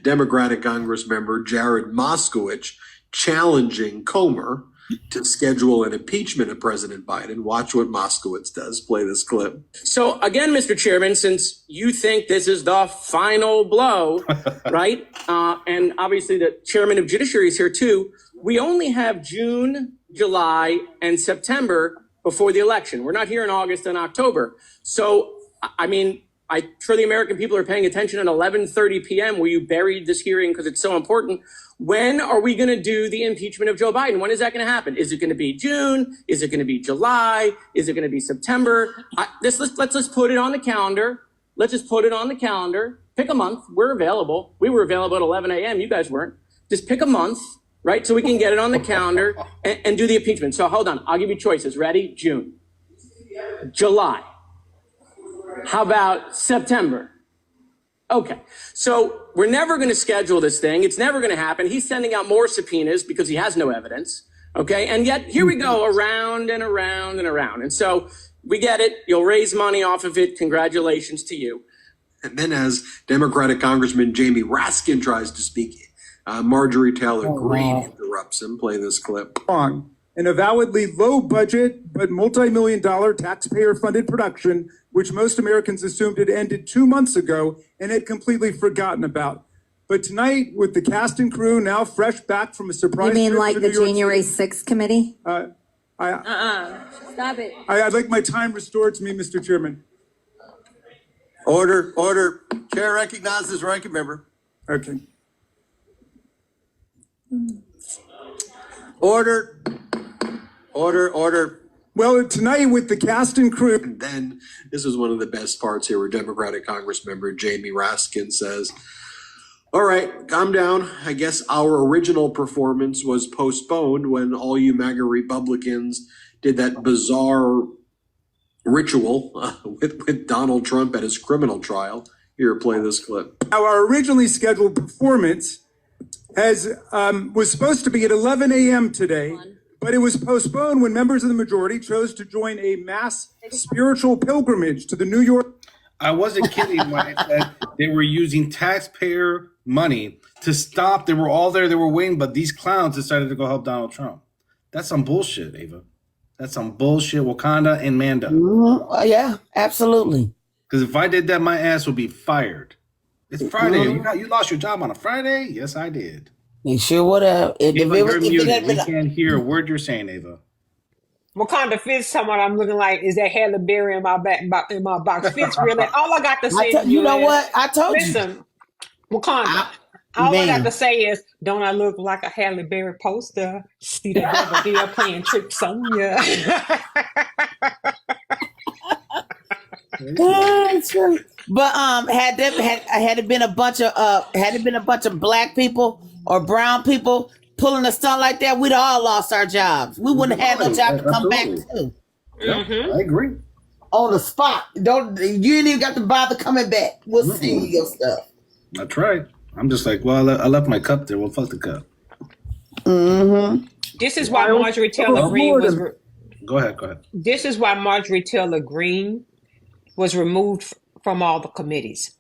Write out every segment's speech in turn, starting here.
Democratic Congress member Jared Moskowitz challenging Comer to schedule an impeachment of President Biden. Watch what Moskowitz does. Play this clip. So again, Mr. Chairman, since you think this is the final blow, right? And obviously the chairman of judiciary is here too. We only have June, July, and September before the election. We're not here in August and October. So, I mean, I'm sure the American people are paying attention at 11:30 p.m. where you buried this hearing because it's so important. When are we going to do the impeachment of Joe Biden? When is that going to happen? Is it going to be June? Is it going to be July? Is it going to be September? Let's just put it on the calendar. Let's just put it on the calendar. Pick a month. We're available. We were available at 11 a.m. You guys weren't. Just pick a month, right? So we can get it on the calendar and do the impeachment. So hold on. I'll give you choices. Ready? June. July. How about September? Okay, so we're never going to schedule this thing. It's never going to happen. He's sending out more subpoenas because he has no evidence. Okay, and yet here we go around and around and around. And so we get it. You'll raise money off of it. Congratulations to you. And then as Democratic Congressman Jamie Raskin tries to speak, Marjorie Taylor Greene interrupts him. Play this clip. An avowedly low budget but multi-million-dollar taxpayer-funded production, which most Americans assumed had ended 2 months ago and had completely forgotten about. But tonight, with the cast and crew now fresh back from a surprise You mean trip like to the New York January City, 6th committee? Stop it. I'd like my time restored to me, Mr. Chairman. Order, order. Chair recognizes ranking member. Okay. Order, order, order. Well, tonight with the cast and crew. And then this is one of the best parts here where Democratic Congress member Jamie Raskin says, all right, calm down. I guess our original performance was postponed when all you MAGA Republicans did that bizarre ritual with Donald Trump at his criminal trial. Here, play this clip. Our originally scheduled performance was supposed to be at 11 a.m. today, but it was postponed when members of the majority chose to join a mass spiritual pilgrimage to the New York. I wasn't kidding when I said they were using taxpayer money to stop. They were all there. They were waiting, but these clowns decided to go help Donald Trump. That's some bullshit, Ava. That's some bullshit. Wakanda and Manda. Yeah, absolutely. Because if I did that, my ass would be fired. It's Friday. You lost your job on a Friday? Yes, I did. You sure would have. Ava, you're muted. We can't hear a word you're saying, Ava. Wakanda Fitz, someone I'm looking like, is that Halle Berry in my box? Fitz, really? All I got to say to you know is, what? I told listen, Wakanda. All I got to say is, don't I look like a Halle Berry poster? See the devil there playing tricks on ya. That's true. But had it been a bunch of black people or brown people pulling a stunt like that, we'd all lost our jobs. We wouldn't have had no job to come back to. Yeah, I agree. On the spot. You ain't even got to bother coming back. We'll see your stuff. That's right. I'm just like, well, I left my cup there. Well, fuck the cup. This is why Marjorie Taylor Greene was. Go ahead. This is why Marjorie Taylor Greene was removed from all the committees,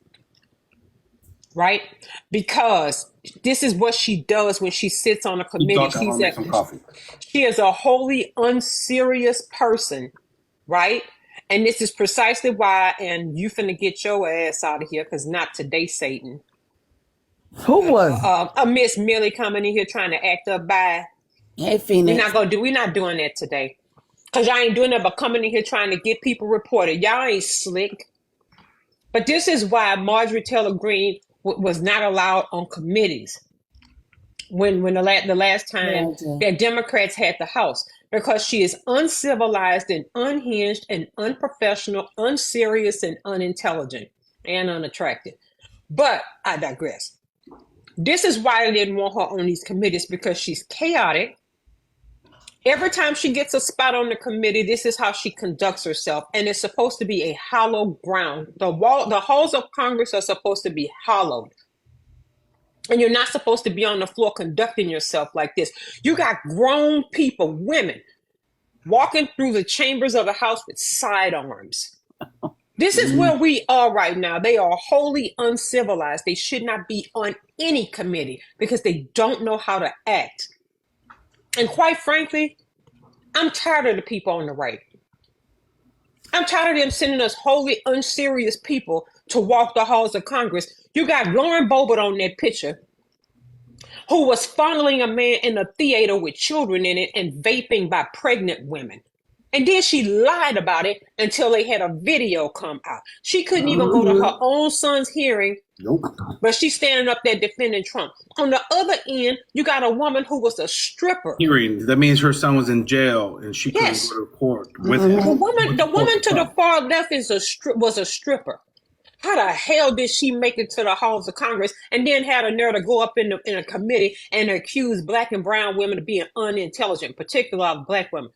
right? Because this is what she does when she sits on a committee. She is a wholly unserious person, right? And this is precisely why, and you finna get your ass out of here, because not today, Satan. Who was? Miss Millie coming in here trying to act up by. Hey, Phoenix. We're not doing that today. Because y'all ain't doing that but coming in here trying to get people reported. Y'all ain't slick. But this is why Marjorie Taylor Greene was not allowed on committees when the last time that Democrats had the House. Because she is uncivilized and unhinged and unprofessional, unserious and unintelligent and unattractive. But I digress. This is why they didn't want her on these committees, because she's chaotic. Every time she gets a spot on the committee, this is how she conducts herself. And it's supposed to be a hollow ground. The halls of Congress are supposed to be hollowed. And you're not supposed to be on the floor conducting yourself like this. You got grown people, women, walking through the chambers of the House with sidearms. This is where we are right now. They are wholly uncivilized. They should not be on any committee because they don't know how to act. And quite frankly, I'm tired of the people on the right. I'm tired of them sending us wholly unserious people to walk the halls of Congress. You got Lauren Boebert on that picture, who was fondling a man in a theater with children in it and vaping by pregnant women. And then she lied about it until they had a video come out. She couldn't even go to her own son's hearing, Nope. but she's standing up there defending Trump. On the other end, you got a woman who was a stripper. Hearing that means her son was in jail and she couldn't Yes. go to court with him. The woman to the far left was a stripper. How the hell did she make it to the halls of Congress and then had a nerve to go up in a committee and accuse black and brown women of being unintelligent, particularly black women?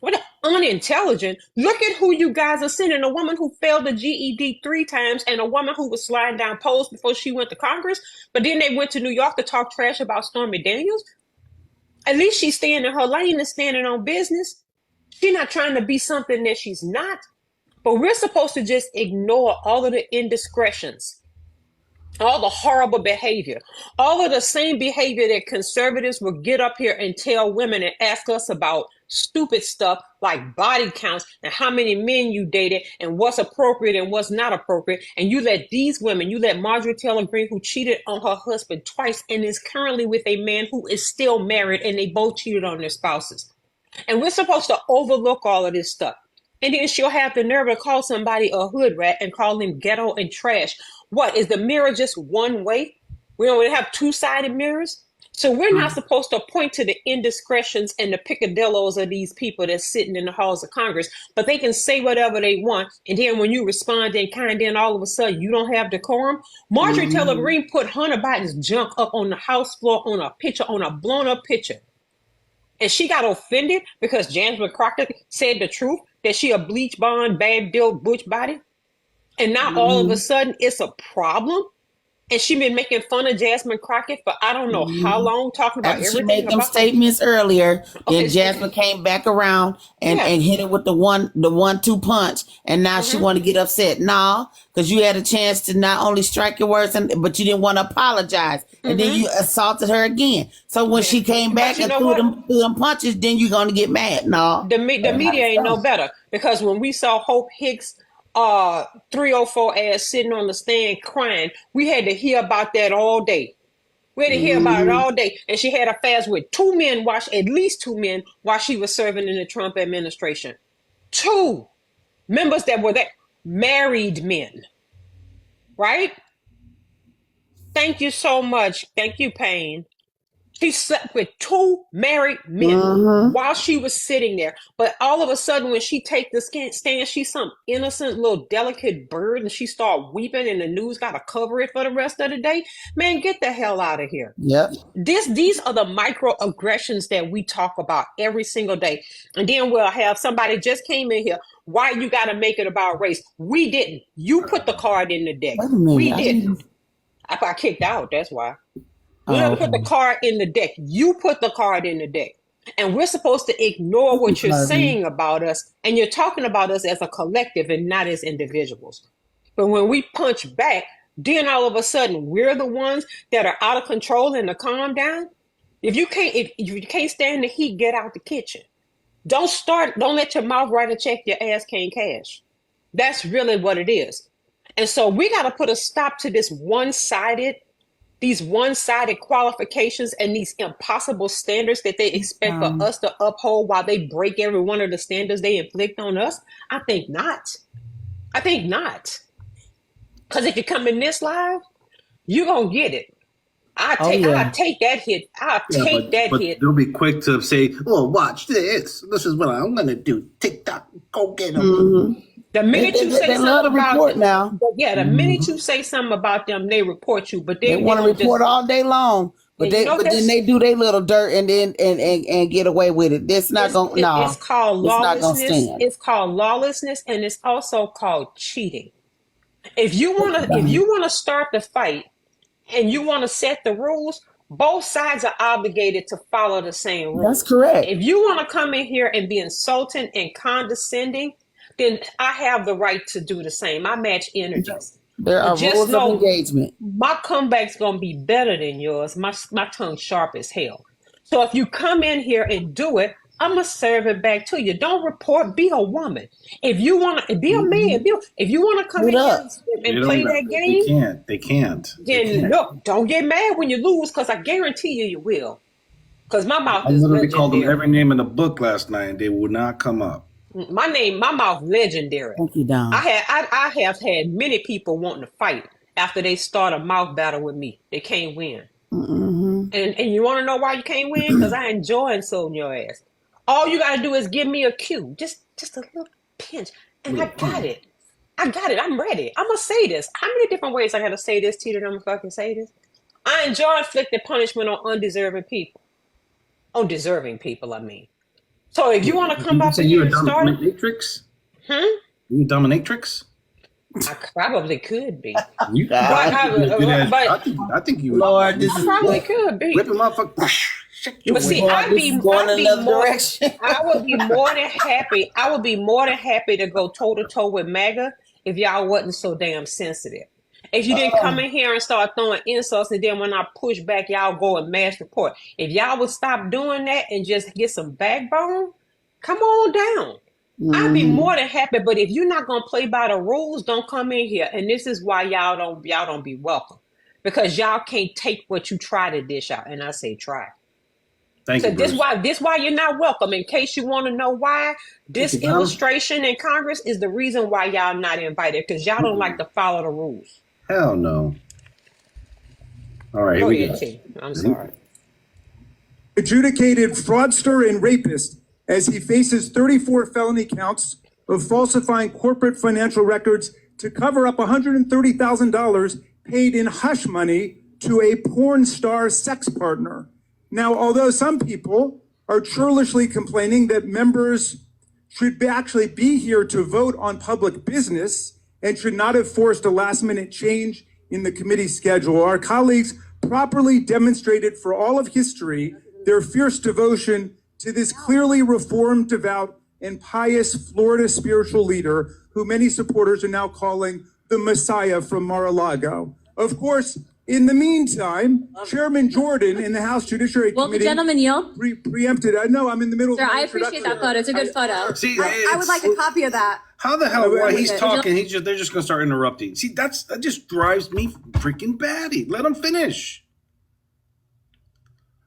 What unintelligent? Look at who you guys are sending. A woman who failed the GED 3 times and a woman who was sliding down poles before she went to Congress. But then they went to New York to talk trash about Stormy Daniels. At least she's staying in her lane and standing on business. She's not trying to be something that she's not. But we're supposed to just ignore all of the indiscretions, all the horrible behavior, all of the same behavior that conservatives will get up here and tell women and ask us about stupid stuff like body counts and how many men you dated and what's appropriate and what's not appropriate. And you let these women, you let Marjorie Taylor Greene, who cheated on her husband twice and is currently with a man who is still married, and they both cheated on their spouses. And we're supposed to overlook all of this stuff. And then she'll have the nerve to call somebody a hood rat and call them ghetto and trash. What, is the mirror just one way? We don't have two-sided mirrors? So we're not supposed to point to the indiscretions and the picadillos of these people that's sitting in the halls of Congress, but they can say whatever they want. And then when you respond in kind, then all of a sudden you don't have decorum. Marjorie Taylor Greene put Hunter Biden's junk up on the House floor on a picture, on a blown up picture. And she got offended because Jasmine Crockett said the truth, that she a bleach blonde, bad built butch body. And now all of a sudden it's a problem. And she been making fun of Jasmine Crockett for I don't know how long, talking about After she everything. made them about statements earlier, Okay, then Jasmine came back around and, Yeah. and hit it with the 1-2 punch, and now she want to get upset. Nah, because you had a chance to not only strike your words, but you didn't want to apologize, and then you assaulted her again. So when she came But back you and know threw what? them punches, then you're gonna get mad. No, the media ain't no better, because when we saw Hope Hicks 304 ass sitting on the stand crying, we had to hear about that all day. We had to hear about it all day. And she had a fast with at least two men while she was serving in the Trump administration. 2 members that were there, married men, right? Thank you so much. Thank you, Payne. She slept with 2 married men while she was sitting there. But all of a sudden, when she take the stand, she's some innocent little delicate bird, and she start weeping, and the news got to cover it for the rest of the day. Man, get the hell out of here. yep. These are the microaggressions that we talk about every single day. And then we'll have somebody just came in here. Why you got to make it about race? We didn't. You put the card in the deck. Wait a minute. We I didn't. I got kicked out. That's why. We Oh, never put the card in the deck. You put the card in the deck. And we're supposed to ignore what you're Pardon. saying about us. And you're talking about us as a collective and not as individuals. But when we punch back, then all of a sudden we're the ones that are out of control and to calm down. If you can't stand the heat, get out the kitchen. Don't let your mouth write a check your ass can't cash. That's really what it is. And so we got to put a stop to these one-sided qualifications and these impossible standards that they expect for us to uphold while they break every one of the standards they inflict on us. I think not. Because if you come in this live, you're going to get it. I'll take that hit. But they'll be quick to say, "Well, watch this. This is what I'm gonna do. TikTok, go get them." The minute you say They love to something about report them, now. the minute you say something about them, they report you. But They want to report all day long, but then they do their little dirt and then and get away with it. That's not going. No, It's called it's not gonna lawlessness. stand. It's called lawlessness, and it's also called cheating. If you wanna start the fight and you wanna set the rules, both sides are obligated to follow the same rules. That's correct. If you wanna come in here and be insulting and condescending then I have the right to do the same. I match energies. There are Just rules know- of engagement. My comeback's gonna be better than yours. My tongue's sharp as hell. So if you come in here and do it, I'm gonna serve it back to you. Don't report. Be a woman. If you wanna be a man, if you wanna come Put in up. here They and don't play even- that game, They can't. then look, don't get mad when you lose, because I guarantee you will. Because my mouth I is literally called them legendary. every name in the book last night, and they would not come up. My mouth legendary. Thank you, Don. I have had many people wanting to fight after they start a mouth battle with me. They can't win. Mm-hmm. And you want to know why you can't win? Because I enjoy insulting your ass. All you gotta do is give me a cue, just a little pinch, and I got it. I got it. I'm ready. I'm gonna say this. How many different ways I gotta say this, Tita? I'm gonna fucking say this. I enjoy inflicting punishment on undeserving people. On deserving people, I mean. So if you want to come back say here you're a and start, dominatrix? hmm? You a dominatrix? I probably could be. You, But I think you would. Lord, this I is probably could be. Rip him up. But see, Lord, I'd this be is going I'd be another more. direction. I would be more than happy. I would be more than happy to go toe to toe with MAGA if y'all wasn't so damn sensitive. If you didn't come in here and start throwing insults, and then when I push back, y'all go and mass report. If y'all would stop doing that and just get some backbone, come on down. I'd be more than happy. But if you're not gonna play by the rules, don't come in here. And this is why y'all don't be welcome, because y'all can't take what you try to dish out. And I say try. Thank So you, Bruce. this why you're not welcome. In case you want to know why, this Thank you, Tom. illustration in Congress is the reason why y'all not invited, because y'all don't like to follow the rules. Hell no. All right, here Go we ahead, go. T. I'm sorry. Adjudicated fraudster and rapist as he faces 34 felony counts of falsifying corporate financial records to cover up $130,000 paid in hush money to a porn star sex partner. Now, although some people are churlishly complaining that members should actually be here to vote on public business and should not have forced a last-minute change in the committee schedule, our colleagues properly demonstrated for all of history their fierce devotion to this clearly reformed, devout, and pious Florida spiritual leader who many supporters are now calling the Messiah from Mar-a-Lago. Of course, in the meantime, Chairman Jordan in the House Judiciary Will the Committee gentleman yield? preempted. I know I'm in the middle of Sir, my I appreciate that introduction. photo. It's a good photo. See, I would like a copy of that. how the hell while he's Would talking, they're just gonna start interrupting. See, that just drives me freaking batty. Let him finish.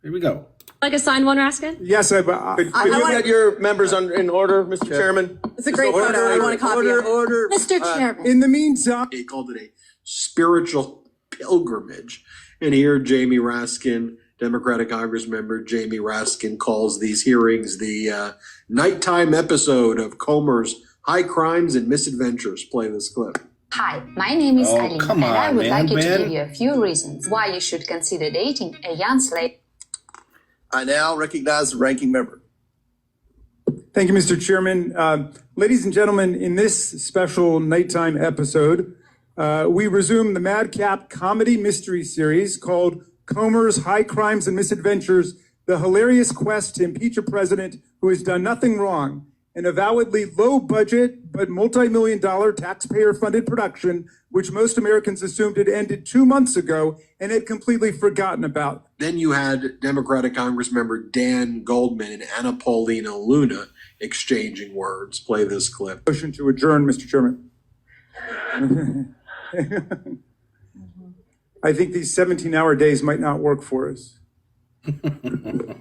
Here we go. Like a signed one, Raskin? Yes, Could you get your members in order, Mr. Chairman? It's a great photo. I want a copy of it. Order. Mr. Chairman. in the meantime, He called it a spiritual pilgrimage. And here, Jamie Raskin, Democratic Congress member Jamie Raskin, calls these hearings the nighttime episode of Comer's High Crimes and Misadventures. Play this clip. Hi, my name is Oh, Alina, come and I on, would man, like you to Ben. give you a few reasons why you should consider dating a young slave. I now recognize the ranking member. thank you, Mr. Chairman. Ladies and gentlemen, in this special nighttime episode, we resume the madcap comedy mystery series called Comer's High Crimes and Misadventures, the hilarious quest to impeach a president who has done nothing wrong, an avowedly low-budget but multi-million-dollar taxpayer-funded production which most Americans assumed had ended 2 months ago and had completely forgotten about. Then you had Democratic Congress member Dan Goldman and Anna Paulina Luna exchanging words. Play this clip. Motion to adjourn, Mr. Chairman. I think these 17-hour days might not work for us.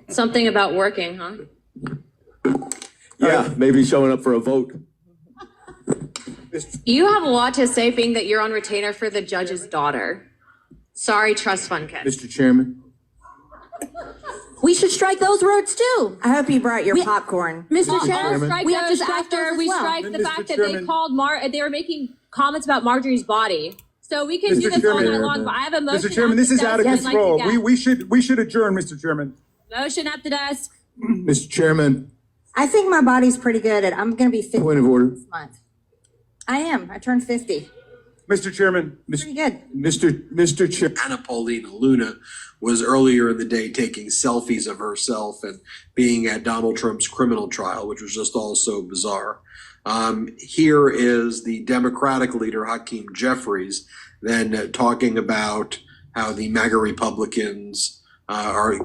Something about working, huh? Yeah, maybe showing up for a vote. You have a lot to say, being that you're on retainer for the judge's daughter. Sorry, trust fund kid. Mr. Chairman. We should strike those words too. I hope you brought your popcorn. Mr. I'll Chairman, strike we have to those strike after those we as well. strike the Mr. fact that they Chairman. called they were making comments about Marjorie's body. So we can do Mr. this all night Chairman. long, but I have a motion. Mr. Chairman, at this the is out of desk I'd like to control. get. We should adjourn, Mr. Chairman. Motion at the desk. Mr. Chairman, I think my body's pretty good. I'm going to be 50 point of order. this month. I am. I turned 50. Mr. Chairman, Pretty good. Mr. Chair. Anna Paulina Luna was earlier in the day taking selfies of herself and being at Donald Trump's criminal trial, which was just all so bizarre. Here is the Democratic leader, Hakeem Jeffries, then talking about how the MAGA Republicans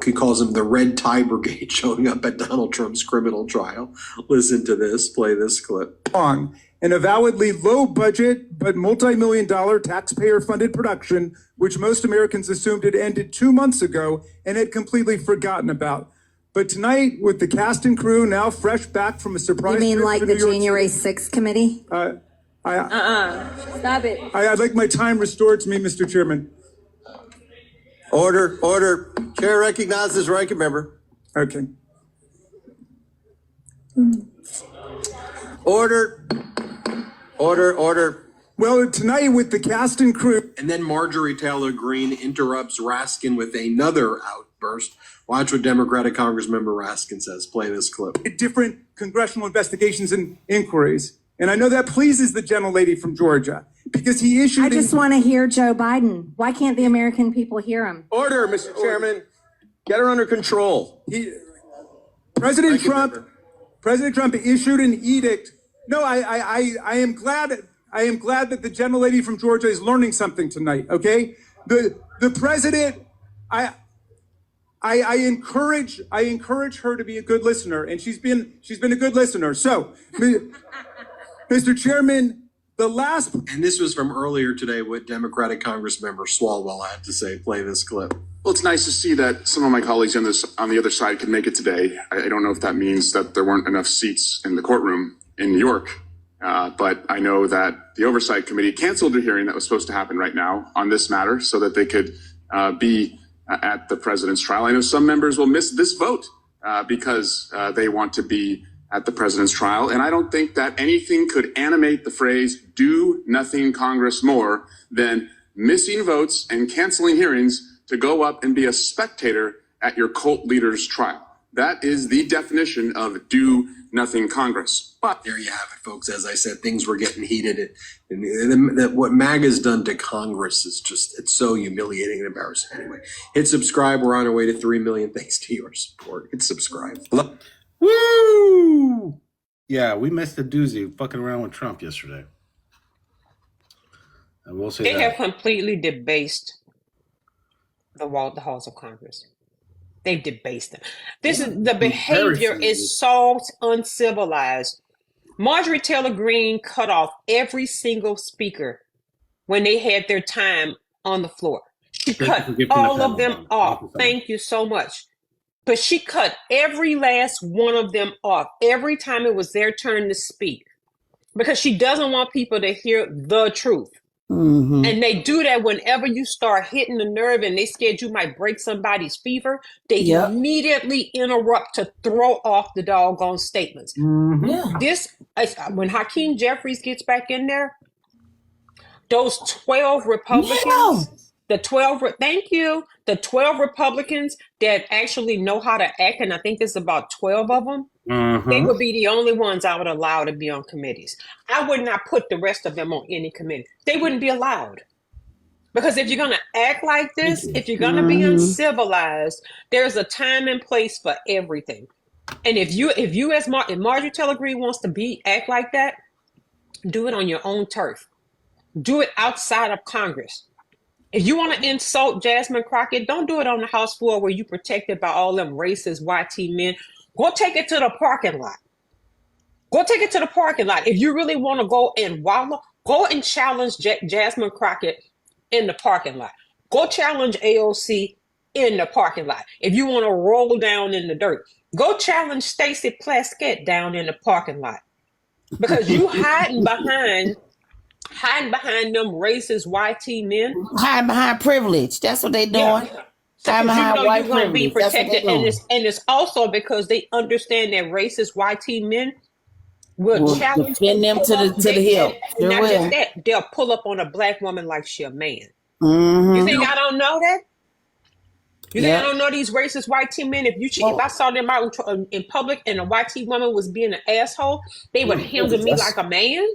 he calls them the Red Tie Brigade showing up at Donald Trump's criminal trial. Listen to this, play this clip. Long and avowedly low budget but multi-million-dollar taxpayer-funded production, which most Americans assumed had ended 2 months ago and had completely forgotten about. But tonight, with the cast and crew now fresh back from a surprise You mean trip like to the New York January City, 6th committee? Stop it. I'd like my time restored to me, Mr. Chairman. Order, order. Chair recognizes ranking member. Okay. Order, order, order. Well, tonight with the cast and crew. And then Marjorie Taylor Greene interrupts Raskin with another outburst. Watch what Democratic Congressmember Raskin says. Play this clip. Different congressional investigations and inquiries. And I know that pleases the gentlelady from Georgia because he issued. I just want to hear Joe Biden. Why can't the American people hear him? Order, Mr. Chairman. Get her under control. President Trump issued an edict. No, I am glad that the gentlelady from Georgia is learning something tonight. Okay, the president. I encourage her to be a good listener, and she's been a good listener. So, Mr. Chairman, the last. And this was from earlier today, what Democratic Congressmember Swalwell had to say. Play this clip. Well, it's nice to see that some of my colleagues on the other side could make it today. I don't know if that means that there weren't enough seats in the courtroom in New York, but I know that the Oversight Committee canceled a hearing that was supposed to happen right now on this matter so that they could be at the president's trial. I know some members will miss this vote because they want to be at the president's trial. And I don't think that anything could animate the phrase "do nothing Congress" more than missing votes and canceling hearings to go up and be a spectator at your cult leader's trial. That is the definition of "do nothing Congress." But there you have it, folks. As I said, things were getting heated. And what MAGA's done to Congress is it's so humiliating and embarrassing. Anyway, hit subscribe. We're on our way to 3 million thanks to your support. Hit subscribe. Woo! Yeah, we missed a doozy fucking around with Trump yesterday. I will say They that. have completely debased the halls of Congress. They've debased them. The behavior is so uncivilized. Marjorie Taylor Greene cut off every single speaker when they had their time on the floor. She cut all of them off. Thank you so much. But she cut every last one of them off every time it was their turn to speak because she doesn't want people to hear the truth. Mm-hmm. And they do that whenever you start hitting the nerve and they scared you might break somebody's fever. They immediately interrupt to throw off the doggone statements. Mm-hmm. When Hakeem Jeffries gets back in there, those 12 Republicans, the 12 Republicans that actually know how to act, and I think there's about 12 of them, they would be the only ones I would allow to be on committees. I would not put the rest of them on any committee. They wouldn't be allowed. Because if you're going to act like this, if you're going to be uncivilized, there's a time and place for everything. And if Marjorie Taylor Greene wants to act like that, do it on your own turf. Do it outside of Congress. If you want to insult Jasmine Crockett, don't do it on the House floor where you're protected by all them racist YT men. Go take it to the parking lot. Go take it to the parking lot. If you really want to go and wallow, go and challenge Jasmine Crockett in the parking lot. Go challenge AOC in the parking lot. If you want to roll down in the dirt, go challenge Stacey Plaskett down in the parking lot. Because you hiding behind them racist YT men. Hiding behind privilege. That's what they doing. Hiding behind white you're going to be privilege. That's what they protected. doing. And it's also because they understand that racist YT men will challenge defend them to the hill. And not just that, they'll pull up on a black woman like she a man. Mm-hmm. You think I don't know that? You think I don't know these racist YT men? If I saw them out in public and a YT woman was being an asshole, they would handle me like a man.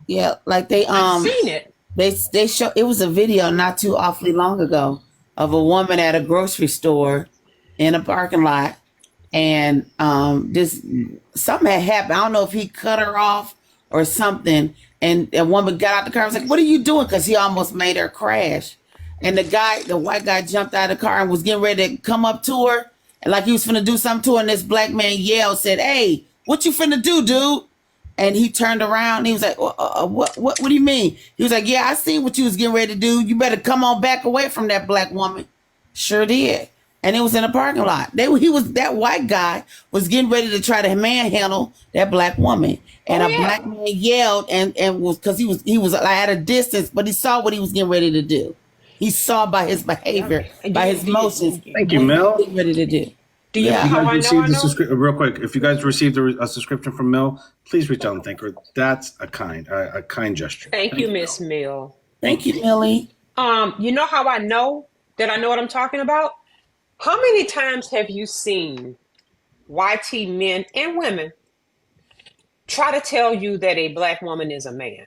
Yeah, like they I've seen it. They show it was a video not too awfully long ago of a woman at a grocery store in a parking lot, and something had happened. I don't know if he cut her off or something. And a woman got out the car and was like, "What are you doing?" Because he almost made her crash. And the white guy jumped out of the car and was getting ready to come up to her. And like he was finna do something to her. And this black man yelled, said, "Hey, what you finna do, dude?" And he turned around and he was like, what do you mean? He was like, "Yeah, I seen what you was getting ready to do. You better come on back away from that black woman." Sure did. And it was in a parking lot. That white guy was getting ready to try to manhandle that black woman. And black man yelled and was, because he was at a distance, but he saw what he was getting ready to do. He saw by his behavior, by his motions. Thank you, Mel. What he was getting ready to do. Do you know If you how guys I know? received real quick, if you guys received a subscription from Mel, please reach out and thank her. That's a kind gesture. Thank you, Miss Mill. Thank you, Millie. You know how I know that I know what I'm talking about? How many times have you seen YT men and women try to tell you that a black woman is a man?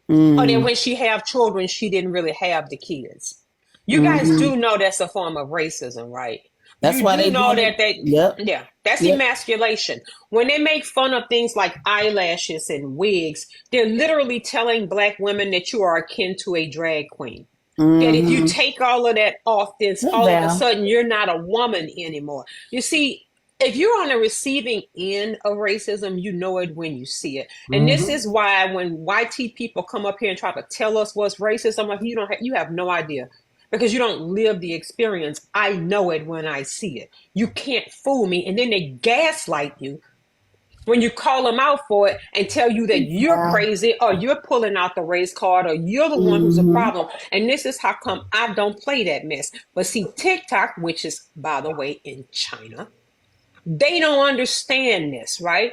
Or that when she have children, she didn't really have the kids. You guys do know that's a form of racism, right? That's why they know doing that they Yep. yeah, that's Yep. emasculation. When they make fun of things like eyelashes and wigs, they're literally telling black women that you are akin to a drag queen. That if you take all of that off, then all of a sudden you're not a woman anymore. You see, if you're on the receiving end of racism, you know it when you see it. And this is why when YT people come up here and try to tell us what's racist, I'm like, you have no idea. Because you don't live the experience. I know it when I see it. You can't fool me. And then they gaslight you when you call them out for it and tell you that you're crazy or you're pulling out the race card or you're the one who's a problem. And this is how come I don't play that mess. But see, TikTok, which is, by the way, in China, they don't understand this, right?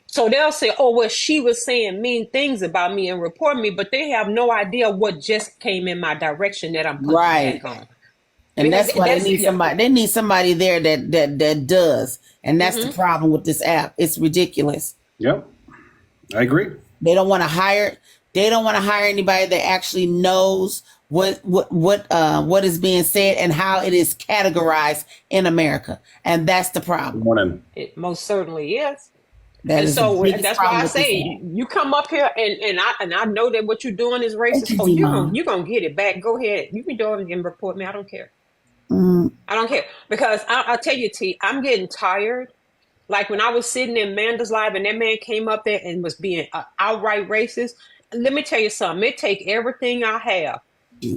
So they'll say, "Oh, well, she was saying mean things about me and report me," but they have no idea what just came in my direction that I'm putting back on. And Because that's why they need somebody. They need somebody there that does. And that's the problem with this app. It's ridiculous. Yep, I agree. They don't want to hire. They don't want to hire anybody that actually knows what is being said and how it is categorized in America. And that's the problem. Good morning. It most certainly is. That And is so the biggest that's why problem I with this say app. you come up here and I know that what you're doing is racist. you, Oh, D-Mom. you're gonna get it back. Go ahead. You can do it and report me. I don't care. Mm, I don't care because I'll tell you, T, I'm getting tired. Like when I was sitting in Amanda's live and that man came up there and was being outright racist. Let me tell you something. It take everything I have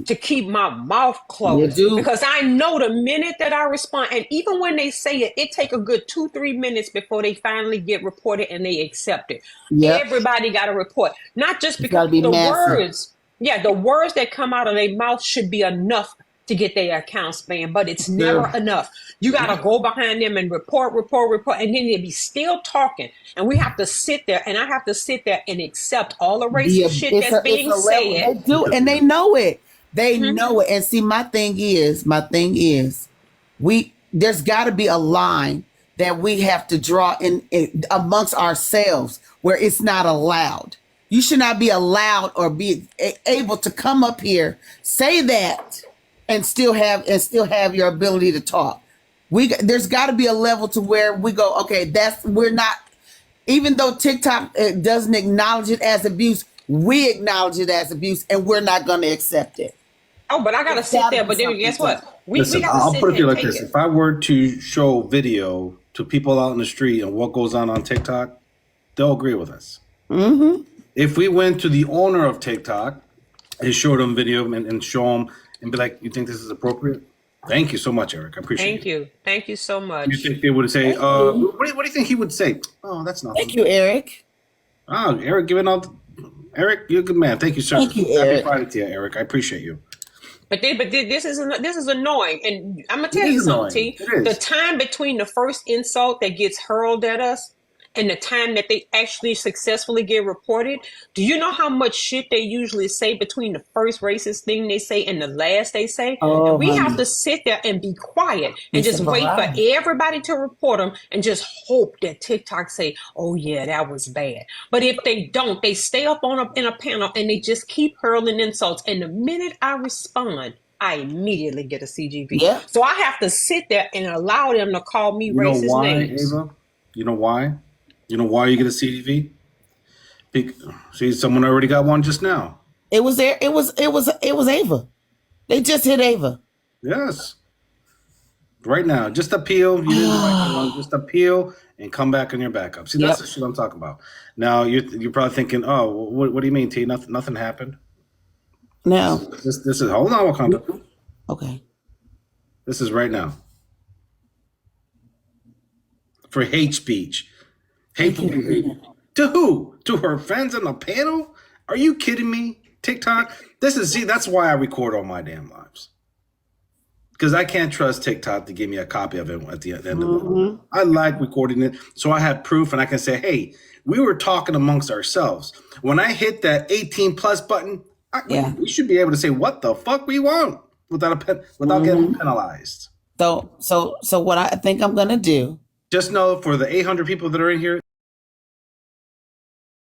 to keep my mouth closed You do. because I know the minute that I respond, and even when they say it, it take a good 2-3 minutes before they finally get reported and they accept it. Yep. Everybody got to report, not just It's because gotta be the massive. words. Yeah, the words that come out of their mouth should be enough to get their accounts banned, but it's never enough. You got to go behind them and report, and then they be still talking, and we have to sit there, and I have to sit there and accept all the racist shit that's being level. said. They do, and they know it. They know it. And see, my thing is, there's got to be a line that we have to draw in amongst ourselves where it's not allowed. You should not be allowed or be able to come up here, say that, and still have your ability to talk. There's got to be a level to where we go, okay, we're not, even though TikTok doesn't acknowledge it as abuse, we acknowledge it as abuse, and we're not going to accept it. Oh, but I gotta sit there. But then guess what? We Listen, gotta I'll sit put it to here you and like take this. it. If I were to show video to people out in the street and what goes on TikTok, they'll agree with us. Mm-hmm. If we went to the owner of TikTok and showed them video and show them and be like, "You think this is appropriate?" Thank you so much, Eric. I appreciate Thank you. Thank you so much. You think they would say, what do you think he would say? "Oh, that's nothing." Thank you, Eric. Oh, Eric giving out. Eric, you're a good man. Thank you, sir. Thank you, Happy Eric. Friday to you, Eric. I appreciate you. But this is annoying, and I'm gonna tell It you is something, T. annoying. It is. The time between the first insult that gets hurled at us and the time that they actually successfully get reported, do you know how much shit they usually say between the first racist thing they say and the last they say? Oh, And we have honey. to sit there and be quiet and It's just a wait for barrage. everybody to report them and just hope that TikTok say, "Oh yeah, that was bad." But if they don't, they stay up in a panel and they just keep hurling insults. And the minute I respond, I immediately get a CGV. Yeah. So I have to sit there and allow them to call me You know racist why, names. Ava? You know why? You know why you get a CDV? See, someone already got one just now. It was there. It was Ava. They just hit Ava. Yes. Right now, just appeal. You didn't like the one. Just appeal and come back on your backup. See, that's the shit I'm talking about. Now you're probably thinking, oh, what do you mean, T? Nothing happened. No. This is hold on, Wakanda. Okay. This is right now for hate speech. Hateful behavior. To who? To her friends on the panel? Are you kidding me? TikTok. That's why I record all my damn lives. Because I can't trust TikTok to give me a copy of it at the end of it. I like recording it so I have proof and I can say, hey, we were talking amongst ourselves. When I hit that 18 plus button, we should be able to say what the fuck we want without getting penalized. So what I think I'm gonna do. Just know for the 800 people that are in here,